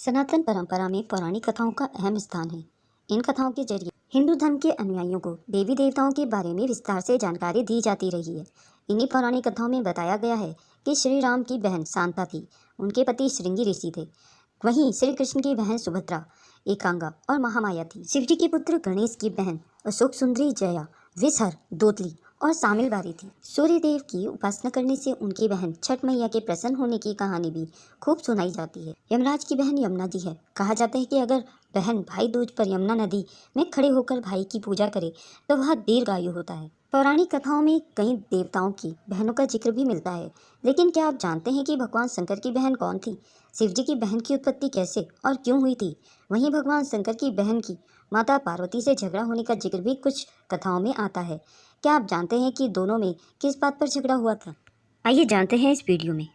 सनातन परंपरा में पौराणिक कथाओं का अहम स्थान है। इन कथाओं के जरिए हिंदू धर्म के अनुयायियों को देवी देवताओं के बारे में विस्तार से जानकारी दी जाती रही है। इन्हीं पौराणिक कथाओं में बताया गया है कि श्री राम की बहन शांता थी, उनके पति श्रृंगी ऋषि थे। वहीं श्री कृष्ण की बहन सुभद्रा एकांगा और महामाया थी। शिवजी के पुत्र गणेश की बहन अशोक सुंदरी जया विषहर दोतली और शामिल बारी थी। सूर्य देव की उपासना करने से उनकी बहन छठ मैया के प्रसन्न होने की कहानी भी खूब सुनाई जाती है। यमराज की बहन यमुना जी है। कहा जाता है कि अगर बहन भाई दूज पर यमुना नदी में खड़े होकर भाई की पूजा करे तो वह दीर्घायु होता है। पौराणिक कथाओं में कई देवताओं की बहनों का जिक्र भी मिलता है, लेकिन क्या आप जानते हैं कि भगवान शंकर की बहन कौन थी? शिवजी की बहन की उत्पत्ति कैसे और क्यों हुई थी? वहीं भगवान शंकर की बहन की माता पार्वती से झगड़ा होने का जिक्र भी कुछ कथाओं में आता है। क्या आप जानते हैं कि दोनों में किस बात पर झगड़ा हुआ था? आइए जानते हैं इस वीडियो में।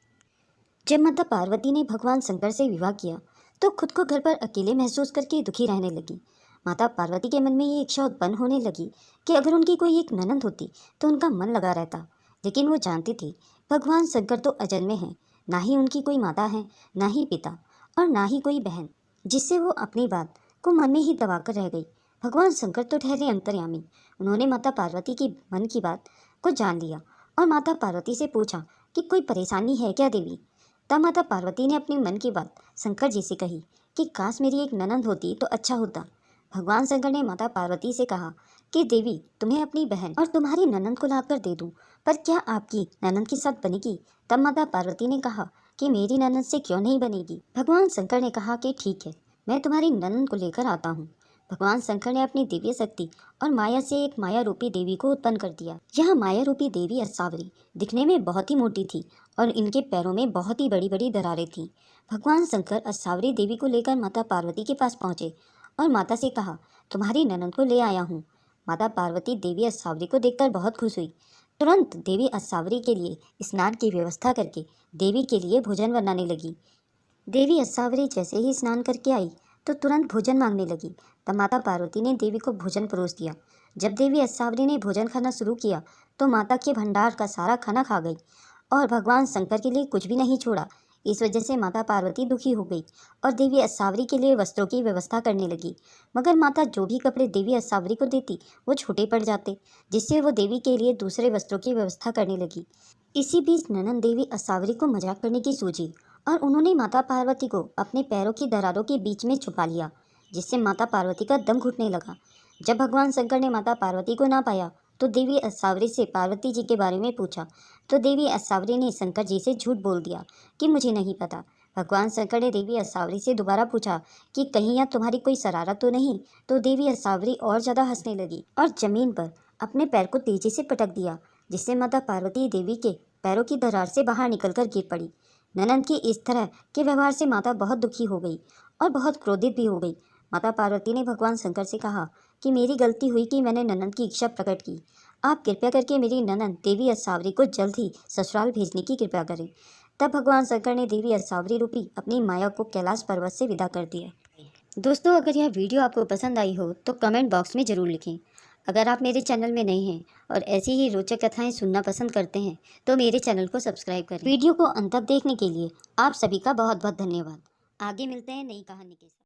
जब माता पार्वती ने भगवान शंकर से विवाह किया तो खुद को घर पर अकेले महसूस करके दुखी रहने लगी। माता पार्वती के मन में ये इच्छा उत्पन्न होने लगी कि अगर उनकी कोई एक ननद होती तो उनका मन लगा रहता, लेकिन वो जानती थी भगवान शंकर तो अजन्मे हैं, ना ही उनकी कोई माता है, ना ही पिता और ना ही कोई बहन, जिससे वो अपनी बात को मन में ही दबा कर रह गई। भगवान शंकर तो ठहरे अंतर्यामी। उन्होंने माता पार्वती की मन की बात को जान लिया और माता पार्वती से पूछा कि कोई परेशानी है क्या देवी? तब माता पार्वती ने अपने मन की बात शंकर जी से कही कि काश मेरी एक ननद होती तो अच्छा होता। भगवान शंकर ने माता पार्वती से कहा कि देवी, तुम्हें अपनी बहन और तुम्हारी ननद को लाकर दे दूं, पर क्या आपकी ननद के साथ बनेगी? तब माता पार्वती ने कहा कि मेरी ननद से क्यों नहीं बनेगी। भगवान शंकर ने कहा कि ठीक है, मैं तुम्हारी ननद को लेकर आता हूँ। भगवान शंकर ने अपनी दिव्य शक्ति और माया से एक माया रूपी देवी को उत्पन्न कर दिया। यह माया रूपी देवी असावरी दिखने में बहुत ही मोटी थी और इनके पैरों में बहुत ही बड़ी बड़ी दरारें थीं। भगवान शंकर असावरी देवी को लेकर माता पार्वती के पास पहुंचे और माता से कहा, तुम्हारी ननद को ले आया हूँ। माता पार्वती देवी असावरी को देखकर बहुत खुश हुई। तुरंत देवी असावरी के लिए स्नान की व्यवस्था करके देवी के लिए भोजन बनाने लगी। देवी असावरी जैसे ही स्नान करके आई तो तुरंत भोजन मांगने लगी। तब माता पार्वती ने देवी को भोजन परोस दिया। जब देवी असावरी ने भोजन खाना शुरू किया तो माता के भंडार का सारा खाना खा गई और भगवान शंकर के लिए कुछ भी नहीं छोड़ा। इस वजह से माता पार्वती दुखी हो गई और देवी असावरी के लिए वस्त्रों की व्यवस्था करने लगी। मगर माता जो भी कपड़े देवी असावरी को देती वो छोटे पड़ जाते, जिससे वो देवी के लिए दूसरे वस्त्रों की व्यवस्था करने लगी। इसी बीच ननद देवी असावरी को मजाक करने की सूझी और उन्होंने माता पार्वती को अपने पैरों की दरारों के बीच में छुपा लिया, जिससे माता पार्वती का दम घुटने लगा। जब भगवान शंकर ने माता पार्वती को ना पाया तो देवी असावरी से पार्वती जी के बारे में पूछा तो देवी असावरी ने शंकर जी से झूठ बोल दिया कि मुझे नहीं पता। भगवान शंकर ने देवी असावरी से दोबारा पूछा कि कहीं यहाँ तुम्हारी कोई शरारत तो नहीं? तो देवी असावरी और ज़्यादा हंसने लगी और जमीन पर अपने पैर को तेजी से पटक दिया, जिससे माता पार्वती देवी के पैरों की दरार से बाहर निकलकर गिर पड़ी। ननद की इस तरह के व्यवहार से माता बहुत दुखी हो गई और बहुत क्रोधित भी हो गई। माता पार्वती ने भगवान शंकर से कहा कि मेरी गलती हुई कि मैंने ननद की इच्छा प्रकट की। आप कृपया करके मेरी ननद देवी असावरी को जल्द ही ससुराल भेजने की कृपा करें। तब भगवान शंकर ने देवी असावरी रूपी अपनी माया को कैलाश पर्वत से विदा कर दिया। दोस्तों, अगर यह वीडियो आपको पसंद आई हो तो कमेंट बॉक्स में ज़रूर लिखें। अगर आप मेरे चैनल में नए हैं और ऐसी ही रोचक कथाएं सुनना पसंद करते हैं तो मेरे चैनल को सब्सक्राइब करें। वीडियो को अंत तक देखने के लिए आप सभी का बहुत बहुत धन्यवाद। आगे मिलते हैं नई कहानी के साथ।